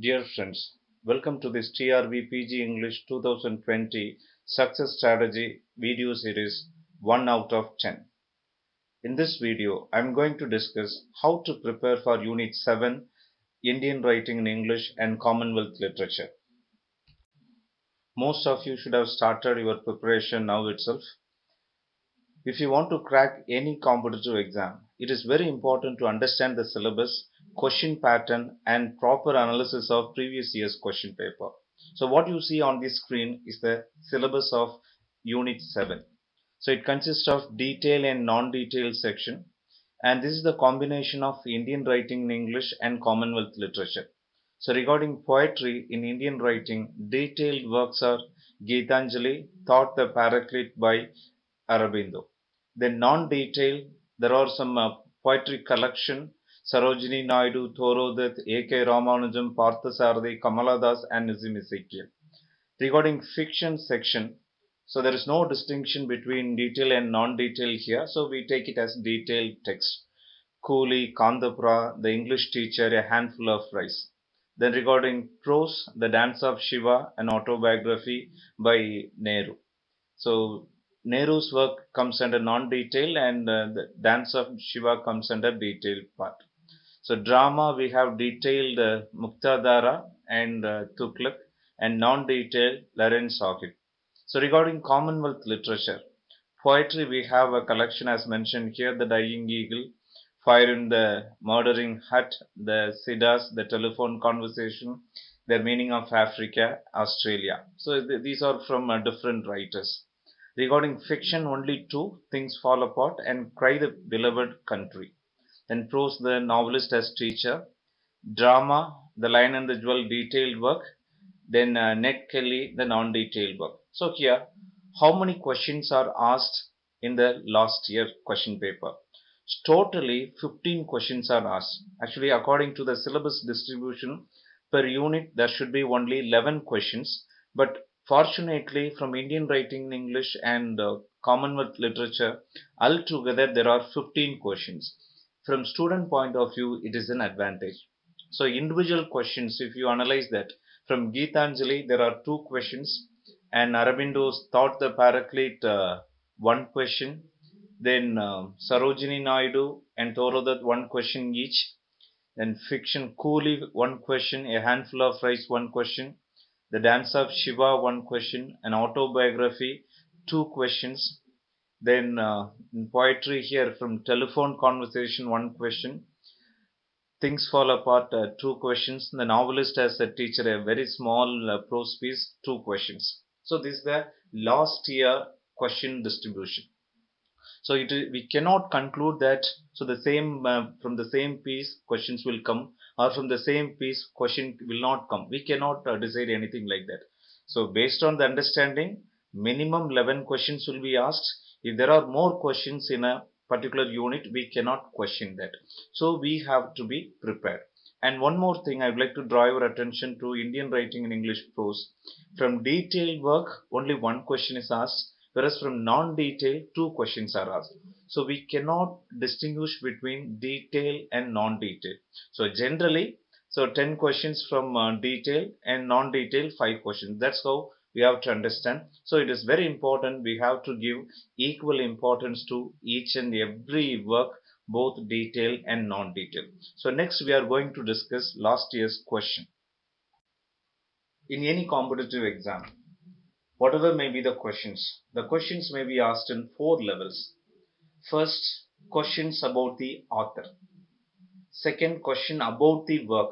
Dear friends, welcome to this TRB PG English 2020 Success Strategy video series 1 out of 10. In this video, I am going to discuss how to prepare for Unit 7 Indian Writing in English and Commonwealth Literature. Most of you should have started your preparation now itself. If you want to crack any competitive exam, it is very important to understand the syllabus, question pattern, and proper analysis of previous year's question paper. So what you see on the screen is the syllabus of Unit 7. So it consists of detailed and non-detailed section, and this is the combination of Indian writing in English and Commonwealth literature. So regarding poetry in Indian writing, detailed works are Gitanjali, Thought the Paraclete by Arabindo. Then non-detailed, there are some poetry collection, Sarojini Naidu, Thorodath, A.K. Ramanujam, Parthasarathi, Kamaladas and Nizim Ezekiel. Regarding fiction section, so there is no distinction between detail and non-detail here, so we take it as detailed text. Cooley, Kandapura, the English teacher, a handful of rice. Then regarding prose, the Dance of Shiva, an autobiography by Nehru. So Nehru's work comes under non-detail and the Dance of Shiva comes under detailed part. So drama we have detailed Muktadara and Tughlaq and non-detailed Laren Sahib. So regarding Commonwealth literature, poetry we have a collection as mentioned here, The Dying Eagle, Fire in the Murdering Hut, The Siddhas, The Telephone Conversation, The Meaning of Africa, Australia. So these are from different writers. Regarding fiction, only two, Things Fall Apart and Cry the Beloved Country. Then prose, the novelist as teacher. Drama, The Lion and the Jewel, detailed work. Then Ned Kelly, the non-detailed work. So here, how many questions are asked in the last year question paper? Totally 15 questions are asked. Actually, according to the syllabus distribution per unit, there should be only 11 questions. But fortunately, from Indian writing in English and Commonwealth literature, altogether there are 15 questions. From student point of view, it is an advantage. So individual questions, if you analyze that, from Gitanjali, there are two questions, and Arabindo's Thought the Paraclete, one question. Then Sarojini Naidu and Thorodath, one question each. Then fiction Cooley, one question. A Handful of Rice, one question. The Dance of Shiva, one question. An autobiography, two questions. Then in poetry here, from Telephone Conversation, one question. Things Fall Apart, two questions. The novelist as a teacher, a very small prose piece, two questions. So this is the last year question distribution. So we cannot conclude that so the same from the same piece questions will come, or from the same piece question will not come. We cannot decide anything like that. So based on the understanding, minimum 11 questions will be asked. If there are more questions in a particular unit, we cannot question that. So we have to be prepared. And one more thing I would like to draw your attention to: Indian writing in English prose. From detailed work, only one question is asked, whereas from non-detail, two questions are asked. So we cannot distinguish between detail and non-detail. So generally, so 10 questions from detail and non-detail 5 questions. That's how we have to understand. So it is very important, we have to give equal importance to each and every work, both detail and non-detail. So next we are going to discuss last year's question. In any competitive exam, whatever may be the questions may be asked in 4 levels. First, questions about the author. Second, question about the work.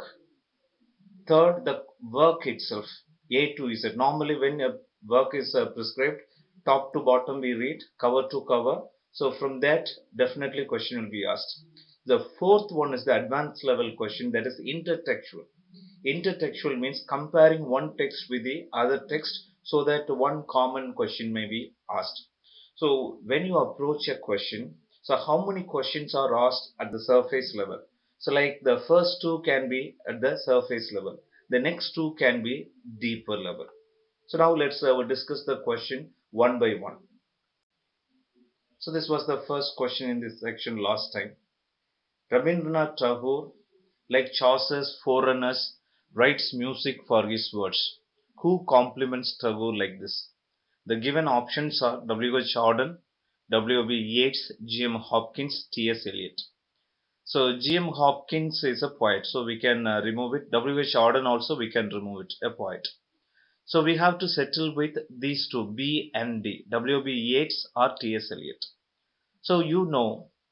Third, the work itself, A to Z. Normally when a work is prescribed, top to bottom we read, cover to cover. So from that, definitely question will be asked. The fourth one is the advanced level question, that is intertextual. Intertextual means comparing one text with the other text so that one common question may be asked. So when you approach a question, so how many questions are asked at the surface level? So like the first two can be at the surface level. The next two can be deeper level. So now let's discuss the question one by one. So this was the first question in this section last time. Rabindranath Tagore, like Chaucer's Foreigners, writes music for his words. Who compliments Tagore like this? The given options are W.H. Auden, W.B. Yeats, G.M. Hopkins, T.S. Eliot. So G.M. Hopkins is a poet, so we can remove it. W.H. Auden also we can remove it, a poet. So we have to settle with these two, B and D, W.B. Yeats or T.S. Eliot. So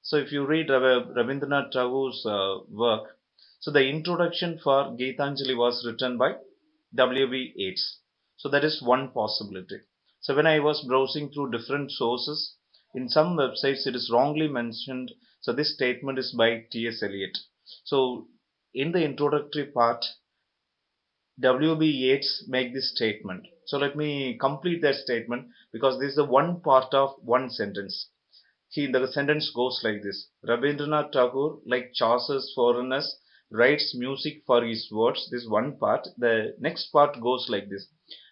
so if you read Rabindranath Tagore's work, so the introduction for Geetanjali was written by W.B. Yeats. So that is one possibility. So when I was browsing through different sources, in some websites it is wrongly mentioned. So this statement is by T.S. Eliot. So in the introductory part, W.B. Yeats make this statement. So let me complete that statement because this is the one part of one sentence. The sentence goes like this: Rabindranath Tagore, like Chaucer's foreigners, writes music for his words. This one part. The next part goes like this: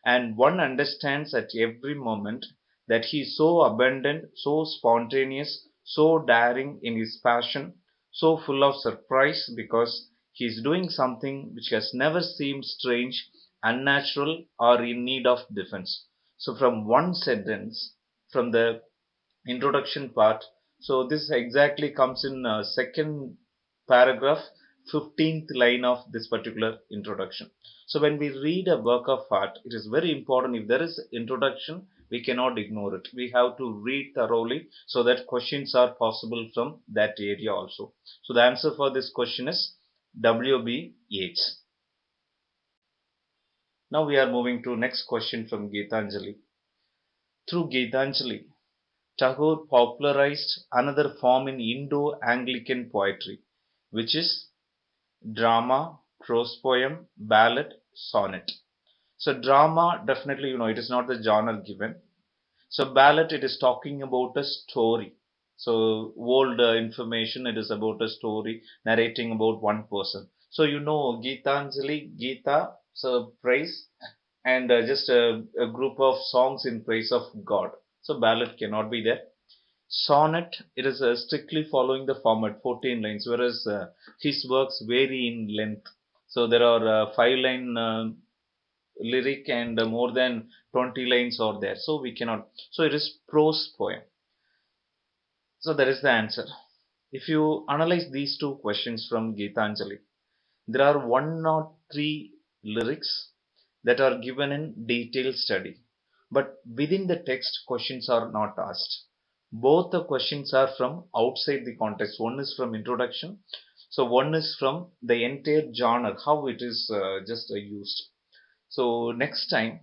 and one understands at every moment that he is so abundant, so spontaneous, so daring in his passion, so full of surprise because he is doing something which has never seemed strange, unnatural, or in need of defense. So, from one sentence, from the introduction part. So this exactly comes in second paragraph, 15th line of this particular introduction. So when we read a work of art, it is very important. If there is introduction, we cannot ignore it. We have to read thoroughly so that questions are possible from that area also. So the answer for this question is W.B. Yeats. Now we are moving to next question from Geetanjali. Through Geetanjali, Tagore popularized another form in Indo-Anglican poetry, which is drama, prose poem, ballad, sonnet. So drama, definitely, it is not the genre given. So ballad, it is talking about a story. So old information, it is about a story narrating about one person. So Geetanjali, Gita, so praise, and just a group of songs in praise of God. So ballad cannot be there. Sonnet, it is strictly following the format, 14 lines, whereas his works vary in length. So there are 5 line lyric and more than 20 lines are there. So we cannot. So it is prose poem. So that is the answer. If you analyze these two questions from Geetanjali, there are 103 lyrics that are given in detailed study. But within the text, questions are not asked. Both the questions are from outside the context. One is from introduction, so one is from the entire genre, how it is just used. So next time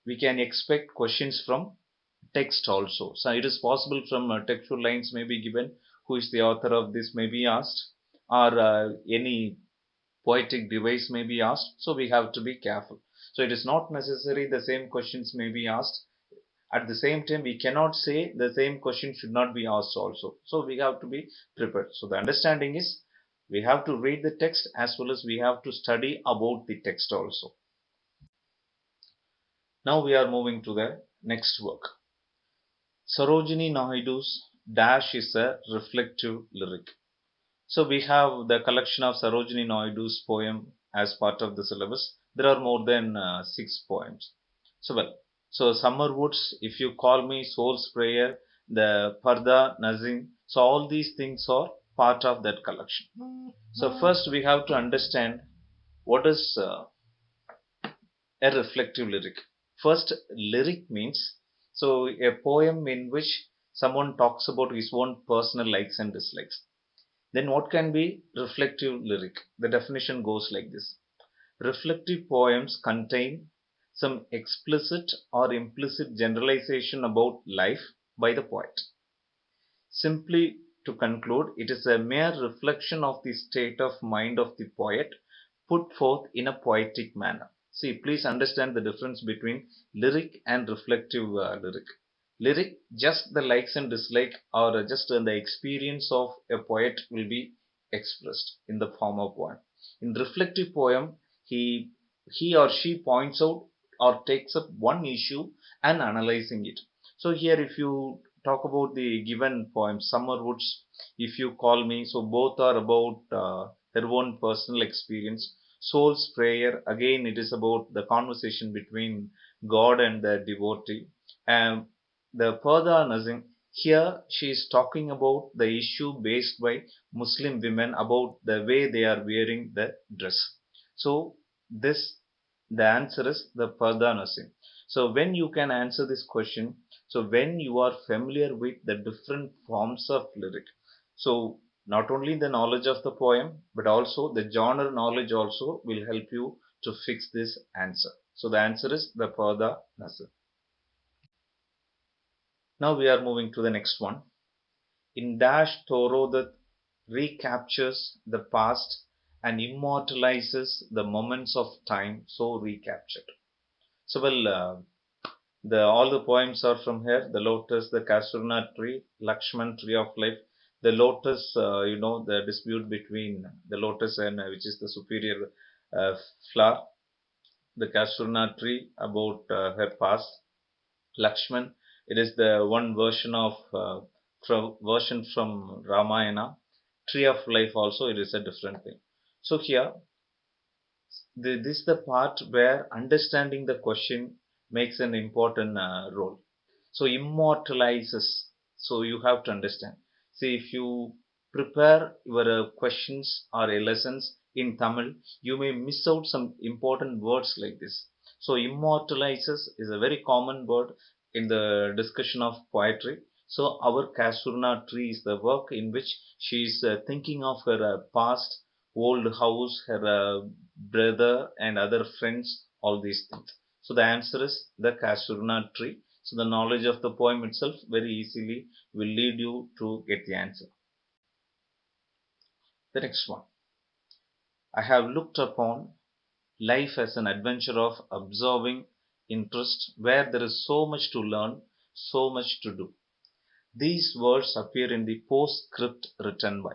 we can expect questions from text also. So it is possible from textual lines may be given, who is the author of this may be asked, or any poetic device may be asked. So we have to be careful. So it is not necessary the same questions may be asked. At the same time, we cannot say the same question should not be asked also. So we have to be prepared. So the understanding is we have to read the text as well as we have to study about the text also. Now we are moving to the next work. Sarojini Naidu's Dash is a reflective lyric. So we have the collection of Sarojini Naidu's poem as part of the syllabus. There are more than 6 poems. So Summer Woods, If You Call Me, Soul's Prayer, the Parda, Nazim. So all these things are part of that collection. So first we have to understand what is a reflective lyric. First, lyric means so a poem in which someone talks about his own personal likes and dislikes. Then what can be reflective lyric? The definition goes like this. Reflective poems contain some explicit or implicit generalization about life by the poet. Simply to conclude, it is a mere reflection of the state of mind of the poet put forth in a poetic manner. See, please understand the difference between lyric and reflective lyric. Lyric, just the likes and dislike or just the experience of a poet will be expressed in the form of poem. In reflective poem, he or she points out or takes up one issue and analyzing it. So here, if you talk about the given poem, Summer Woods, If You Call Me, so both are about their own personal experience. Soul's prayer, again, it is about the conversation between God and the devotee. And the Parda Nazim, here she is talking about the issue based by Muslim women about the way they are wearing the dress. So this, the answer is the Parda Nazim. So when you can answer this question, so when you are familiar with the different forms of lyric, so not only the knowledge of the poem, but also the genre knowledge also will help you to fix this answer. So the answer is the Pada Nasr. Now we are moving to the next one. In Dash Toro that recaptures the past and immortalizes the moments of time so recaptured. So the all the poems are from here. The lotus, the Kasurna tree, Lakshman tree of life. The lotus, the dispute between the lotus and which is the superior uh, flower. The Kasurna tree about her past. Lakshman, it is the one version of version from Ramayana. Tree of life also, it is a different thing. So here this is the part where understanding the question makes an important role. So immortalizes. So you have to understand. See, if you prepare your questions or lessons in Tamil, you may miss out some important words like this. So immortalizes is a very common word in the discussion of poetry. So our Kasurna tree is the work in which she is thinking of her past old house, her brother and other friends, all these things. So the answer is the Kasurna tree. So the knowledge of the poem itself very easily will lead you to get the answer. The next one. I have looked upon life as an adventure of absorbing interest where there is so much to learn, so much to do. These words appear in the postscript written by.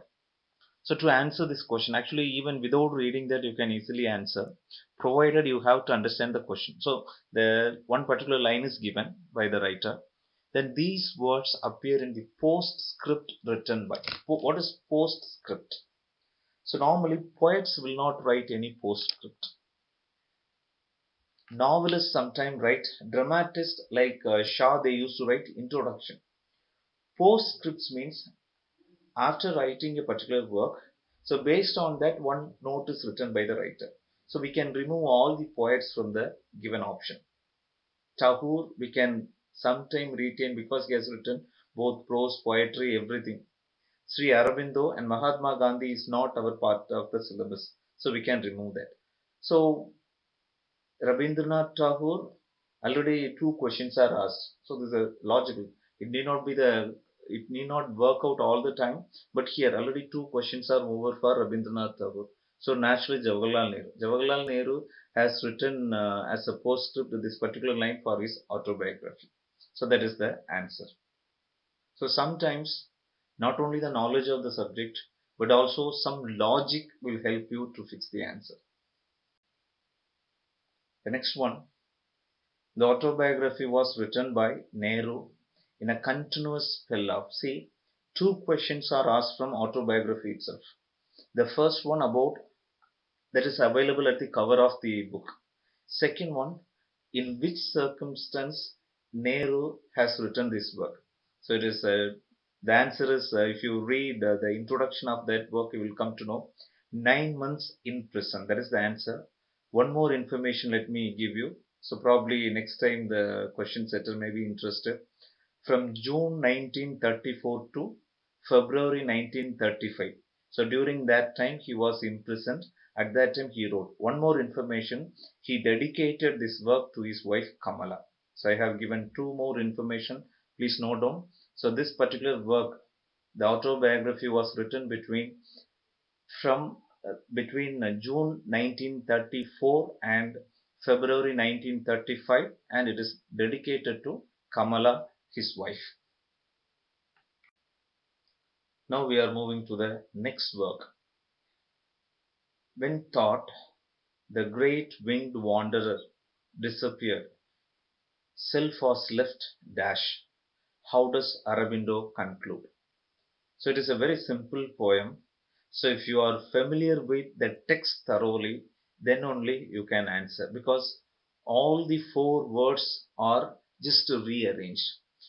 So to answer this question, actually even without reading that you can easily answer, provided you have to understand the question. So the one particular line is given by the writer, then these words appear in the postscript written by. What is postscript? So normally poets will not write any postscript. Novelists sometimes write, dramatists like Shah, they used to write introduction. Postscripts means after writing a particular work, so based on that one note is written by the writer. So we can remove all the poets from the given option. Tagore we can sometime retain because he has written both prose, poetry, everything. Sri Aurobindo and Mahatma Gandhi is not our part of the syllabus, so we can remove that. So Rabindranath Tagore, already two questions are asked. So this is a logical. It need not be the it need not work out all the time, but here already two questions are over for Rabindranath Tagore. So naturally Jawaharlal Nehru. Jawaharlal Nehru has written as a postscript to this particular line for his autobiography. So that is the answer. So sometimes not only the knowledge of the subject, but also some logic will help you to fix the answer. The next one, the autobiography was written by Nehru in a continuous spell of, see, two questions are asked from autobiography itself. The first one about that is available at the cover of the book. Second one, in which circumstance Nehru has written this work. So it is the answer is if you read the introduction of that work, you will come to know 9 months in prison. That is the answer. One more information let me give you. So probably next time the question setter may be interested. From June 1934 to February 1935. So during that time he was imprisoned. At that time he wrote. One more information, he dedicated this work to his wife Kamala. So I have given two more information. Please note down. So this particular work, the autobiography was written between June 1934 and February 1935, and it is dedicated to Kamala, his wife. Now we are moving to the next work. When thought the great winged wanderer disappeared, self was left dash. How does Aurobindo conclude? So it is a very simple poem. So if you are familiar with the text thoroughly, then only you can answer, because all the four words are just rearranged.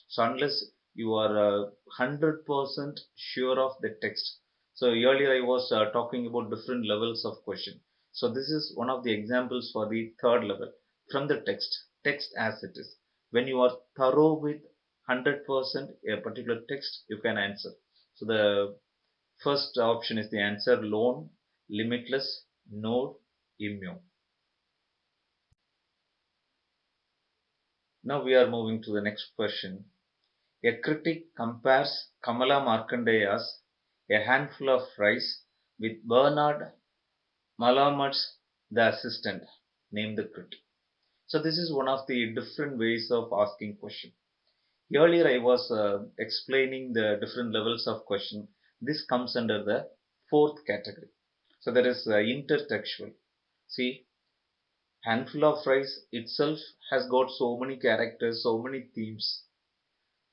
So unless you are 100% sure of the text. So earlier I was talking about different levels of question. So this is one of the examples for the third level. From the text as it is. When you are thorough with 100% a particular text, you can answer. So the first option is the answer: loan, limitless, node, immune. Now we are moving to the next question. A critic compares Kamala Markandeya's A Handful of Rice with Bernard Malamud's The Assistant. Name the critic. So this is one of the different ways of asking question. Earlier I was explaining the different levels of question. This comes under the fourth category. So there is intertextual. See, Handful of Rice itself has got so many characters, so many themes.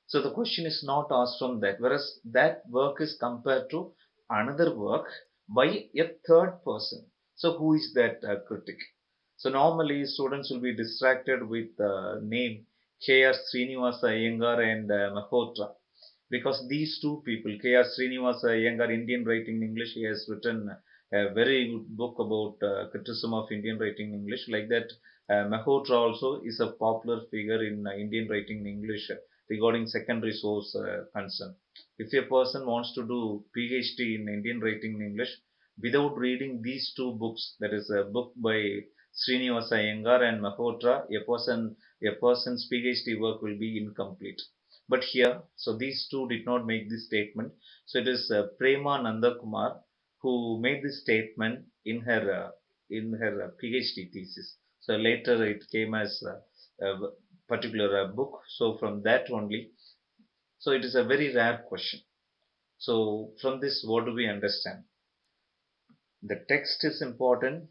So the question is not asked from that, whereas that work is compared to another work by a third person. So who is that critic? So normally students will be distracted with the name K.R. Srinivasa Iyengar and Malhotra, because these two people, K.R. Srinivasa Iyengar, Indian writing in English, he has written a very good book about criticism of Indian writing in English. Like that, Malhotra also is a popular figure in Indian writing in English regarding secondary source concern. If a person wants to do PhD in Indian writing in English without reading these two books, that is a book by Srinivasa Iyengar and Malhotra, a person's PhD work will be incomplete. But here, so these two did not make this statement. So it is Prema Nandakumar who made this statement in her PhD thesis. So later it came as a particular book. So from that only, so it is a very rare question. So from this, what do we understand? The text is important,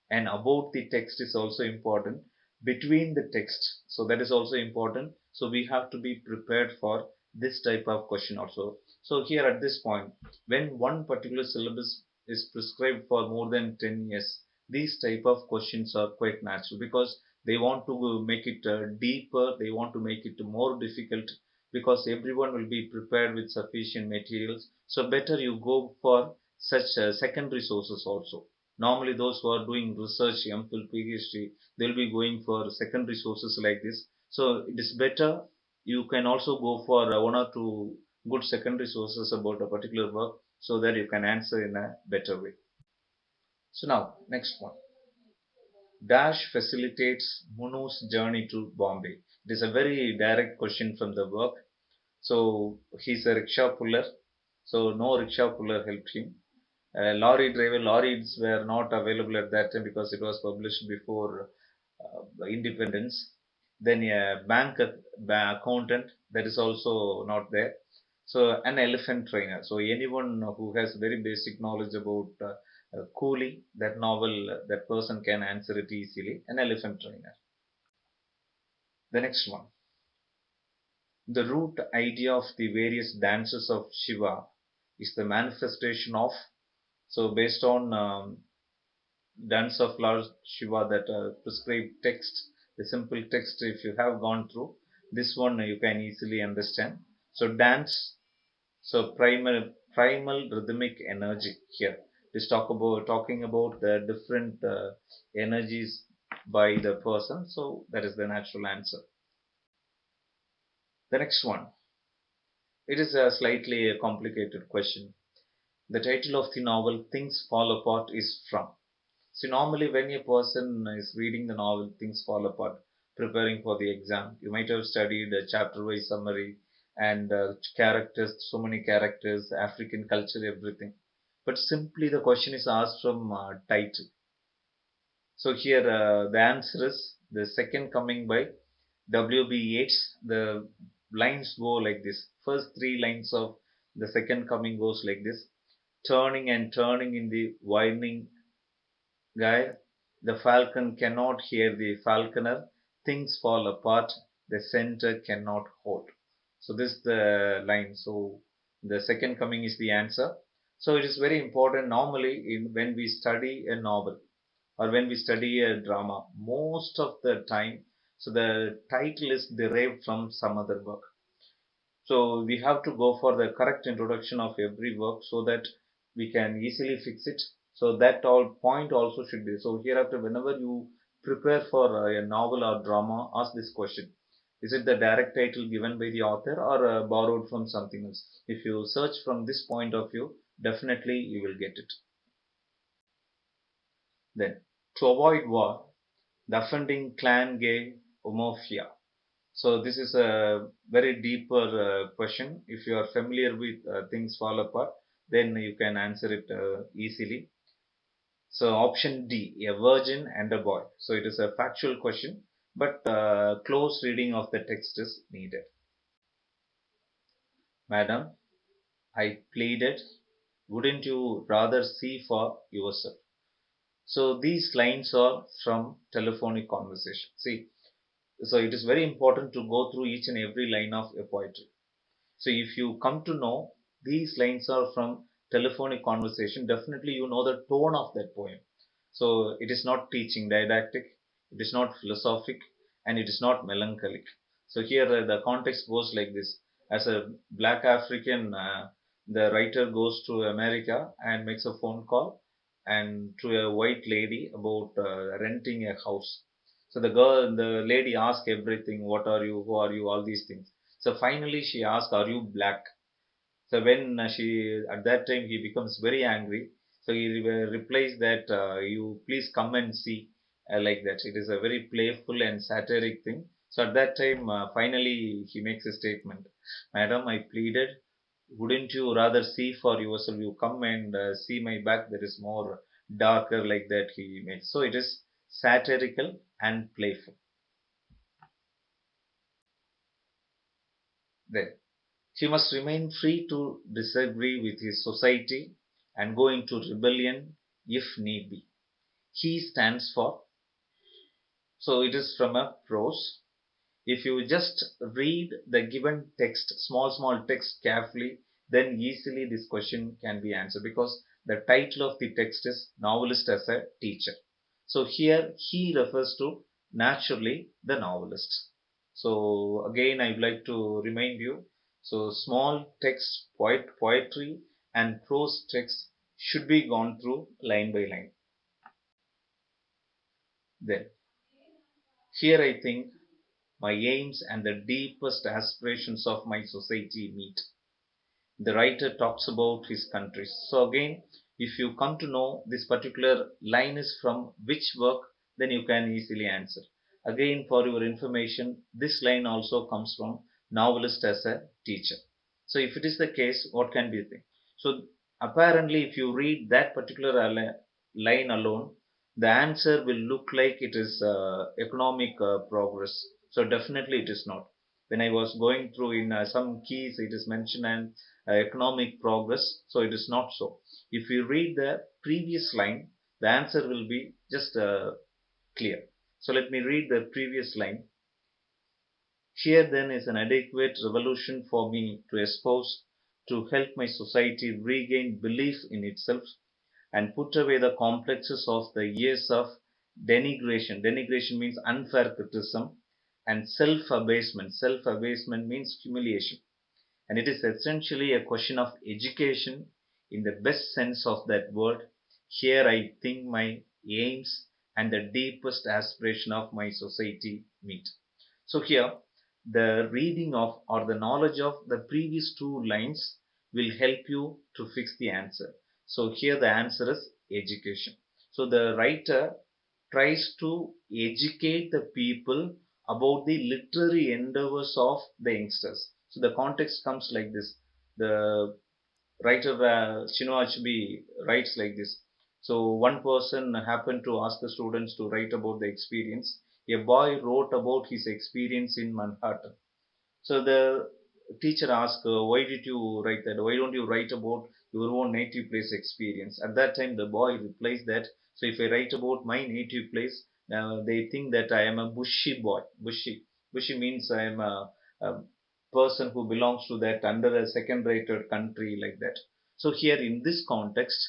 and about the text is also important, between the text, so that is also important. So we have to be prepared for this type of question also. So here at this point, when one particular syllabus is prescribed for more than 10 years, these type of questions are quite natural, because they want to make it deeper, they want to make it more difficult, because everyone will be prepared with sufficient materials. So better you go for such secondary sources also. Normally, those who are doing research, MPhil, PhD, they'll be going for secondary sources like this. So it is better you can also go for one or two good secondary sources about a particular work, so that you can answer in a better way. So now, next one. Dash facilitates Munu's journey to Bombay. It is a very direct question from the work. So he's a rickshaw puller. So no rickshaw puller helped him. Lorry driver, lorries were not available at that time because it was published before independence. Then a accountant, that is also not there. So an elephant trainer. So anyone who has very basic knowledge about coolie, that novel, that person can answer it easily. An elephant trainer. The next one. The root idea of the various dances of Shiva is the manifestation of, so based on dance of Lord Shiva, that prescribed text, the simple text, if you have gone through this one, you can easily understand. So dance, so primal rhythmic energy here. This talking about the different energies by the person. So that is the natural answer. The next one. It is a slightly complicated question. The title of the novel Things Fall Apart is from. So normally when a person is reading the novel Things Fall Apart, preparing for the exam, you might have studied a chapter-wise summary and characters, so many characters, African culture, everything. But simply the question is asked from title. So here the answer is the second coming by W.B. Yeats. The lines go like this. First three lines of the second coming goes like this. Turning and turning in the winding gyre, the falcon cannot hear the falconer. Things fall apart, the center cannot hold. So this is the line. So the second coming is the answer. So it is very important normally when we study a novel, or when we study a drama, most of the time, so the title is derived from some other work. So we have to go for the correct introduction of every work so that we can easily fix it. So that all point also should be. So hereafter, whenever you prepare for a novel or drama, ask this question. Is it the direct title given by the author or borrowed from something else? If you search from this point of view, definitely you will get it. Then, to avoid war, the offending clan gay homophilia. So this is a very deeper question. If you are familiar with things fall apart, then you can answer it easily. So option D, a virgin and a boy. So it is a factual question, but close reading of the text is needed. Madam, I pleaded, wouldn't you rather see for yourself? So these lines are from telephonic conversation. See, so it is very important to go through each and every line of a poetry. So if you come to know these lines are from telephonic conversation, definitely you know the tone of that poem. So it is not teaching didactic, it is not philosophic, and it is not melancholic. So here the context goes like this. As a black African, the writer goes to America and makes a phone call and to a white lady about renting a house. So the lady asks everything, what are you, who are you, all these things. So finally she asks, are you black? So when she, at that time he becomes very angry. So he replies that you please come and see, like that. It is a very playful and satiric thing. So at that time, finally he makes a statement. Madam, I pleaded, wouldn't you rather see for yourself? You come and see my back. There is more darker, like that he makes. So it is satirical and playful. Then he must remain free to disagree with his society and go into rebellion if need be. He stands for, so it is from a prose. If you just read the given text, small text carefully, then easily this question can be answered because the title of the text is Novelist as a Teacher. So here he refers to naturally the novelist. So again, I would like to remind you. So small text, poetry, and prose text should be gone through line by line. Then here I think my aims and the deepest aspirations of my society meet. The writer talks about his countries. So again, if you come to know this particular line is from which work, then you can easily answer. Again, for your information, this line also comes from Novelist as a Teacher. So if it is the case, what can be the thing? So apparently, if you read that particular line alone, the answer will look like it is economic progress. So definitely it is not. When I was going through in some keys, it is mentioned and economic progress. So it is not so. If you read the previous line, the answer will be just clear. So let me read the previous line. Here then is an adequate revolution for me to espouse to help my society regain belief in itself and put away the complexes of the years of denigration. Denigration means unfair criticism and self abasement. Self abasement means humiliation. And it is essentially a question of education in the best sense of that word. Here I think my aims and the deepest aspiration of my society meet. So here the reading of or the knowledge of the previous two lines will help you to fix the answer. So here the answer is education. So the writer tries to educate the people about the literary endeavors of the youngsters. So the context comes like this. The writer Shino Achebe writes like this. So one person happened to ask the students to write about the experience. A boy wrote about his experience in Manhattan. So the teacher asked, why did you write that? Why don't you write about your own native place experience? At that time, the boy replies that, so if I write about my native place, they think that I am a bushy boy. Bushy. Bushy means I am a person who belongs to that under a second rated country like that. So here in this context,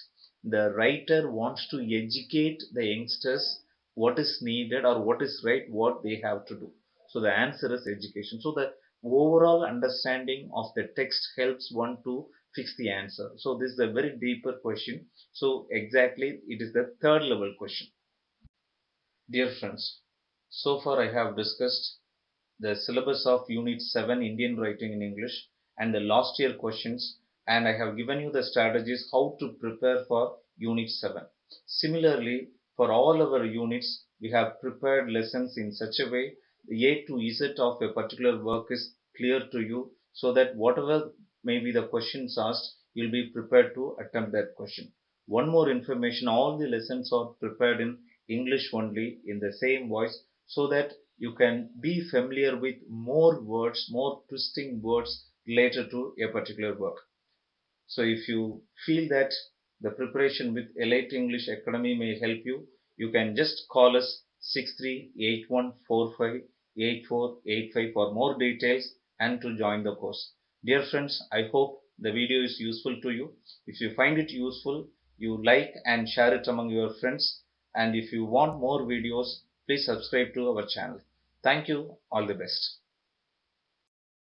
The writer wants to educate the youngsters what is needed or what is right, what they have to do. So the answer is education. So the overall understanding of the text helps one to fix the answer. So this is a very deeper question. So exactly it is the third level question. Dear friends, so far I have discussed the syllabus of Unit 7 Indian Writing in English and the last year questions, and I have given you the strategies how to prepare for Unit 7. Similarly, for all our units, we have prepared lessons in such a way the A to Z of a particular work is clear to you so that whatever may be the questions asked, you'll be prepared to attempt that question. One more information, all the lessons are prepared in English only in the same voice so that you can be familiar with more words, more twisting words related to a particular work. So if you feel that the preparation with Elite English Academy may help you, you can just call us 6381458485 for more details and to join the course. Dear friends, I hope the video is useful to you. If you find it useful, you like and share it among your friends. And if you want more videos, please subscribe to our channel. Thank you. All the best.